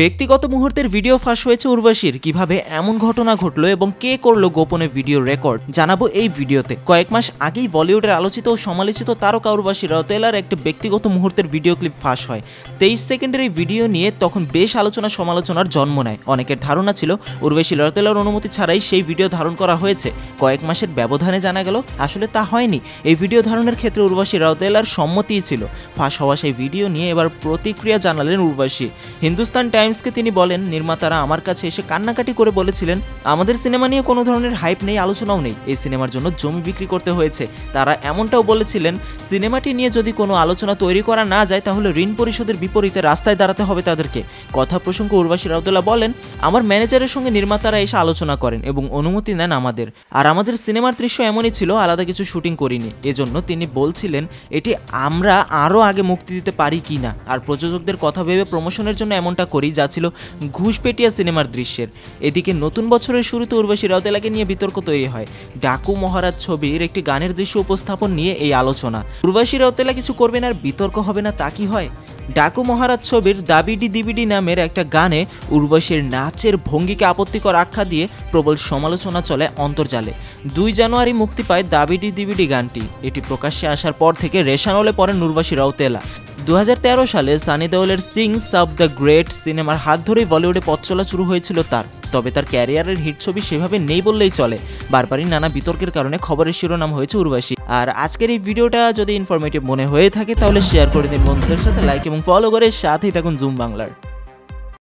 ব্যক্তিগত মুহূর্তের ভিডিও ফাঁস হয়েছে উর্বশীর, কিভাবে এমন ঘটনা ঘটলো এবং কে করলো গোপনে ভিডিও রেকর্ড জানাবো এই ভিডিওতে। কয়েক মাস আগেই বলিউডের আলোচিত ও সমালোচিত তারকা উর্বশী রাউতেলার একটা ব্যক্তিগত মুহূর্তের ভিডিও ক্লিপ ফাঁস হয়। 23 সেকেন্ডের এই ভিডিও নিয়ে তখন বেশ আলোচনা সমালোচনার জন্ম নেয়। অনেকের ধারণা ছিল উর্বশী রাউতেলার অনুমতি ছাড়াই সেই ভিডিও ধারণ করা হয়েছে। কয়েক মাসের ব্যবধানে জানা গেল আসলে তা হয়নি। এই ভিডিও ধারণের ক্ষেত্রে উর্বশী রাউতেলার সম্মতিই ছিল। ফাঁস হওয়া সেই ভিডিও নিয়ে এবার প্রতিক্রিয়া জানালেন উর্বশী। হিন্দুস্তান টাইমসকে তিনি বলেন, নির্মাতারা আমার কাছে এসে কান্নাকাটি করে বলেছিলেন আমাদের সিনেমা নিয়ে কোনো ধরনের হাইপ নেই, আলোচনাও নেই, এই সিনেমার জন্য জমি বিক্রি করতে হয়েছে। তারা এমনটাও বলেছিলেন সিনেমাটি নিয়ে যদি কোনো আলোচনা তৈরি করা না যায় তাহলে ঋণ পরিশোধের বিপরীতে রাস্তায় দাঁড়াতে হবে তাদেরকে। কথা প্রসঙ্গে উর্বশী রাউতেলা বলেন, আমার ম্যানেজারের সঙ্গে নির্মাতারা এসে আলোচনা করেন এবং অনুমতি নেন আমাদের। আর আমাদের সিনেমার দৃশ্য এমনই ছিল, আলাদা কিছু শুটিং করিনি। এজন্য তিনি বলছিলেন এটি আমরা আরও আগে মুক্তি দিতে পারি কি না। আর প্রযোজকদের কথা ভেবে প্রমোশনের জন্য এমনটা করি, যা ছিল ঘুষপেটিয়া সিনেমার দৃশ্যের। এদিকে নতুন বছরের শুরুতে উর্বশী রাউতেলাকে নিয়ে বিতর্ক তৈরি হয়। ডাকু মহারাজ ছবির একটি গানের দৃশ্য উপস্থাপন নিয়ে এই আলোচনা। উর্বশী রাউতেলা কিছু করবেন আর বিতর্ক হবে না, তা কি হয়? ডাকু মহারাজ ছবির দাবিডি দিবিডি নামের একটা গানে উর্বশীর নাচের ভঙ্গিকে আপত্তিকর আখ্যা দিয়ে প্রবল সমালোচনা চলে অন্তর্জালে। 2 জানুয়ারি মুক্তি পায় দাবিডি দিবিডি গানটি। এটি প্রকাশ্যে আসার পর থেকে রেশানলে পড়েন উর্বশী রাউতেলা। 2013 সালে সানি দেওলের সিংস অব দ্য গ্রেট সিনেমার হাত ধরেই বলিউডে পথ চলা শুরু হয়েছিল তার। তবে তার ক্যারিয়ারের হিট ছবি সেভাবে নেই বললেই চলে। বারবারই নানা বিতর্কের কারণে খবরের শিরোনাম হয়েছে উর্বশী। আর আজকের এই ভিডিওটা যদি ইনফরমেটিভ মনে হয়ে থাকে তাহলে শেয়ার করে দিন বন্ধুদের সাথে, লাইক এবং ফলো করে সাথেই থাকুন জুম বাংলার।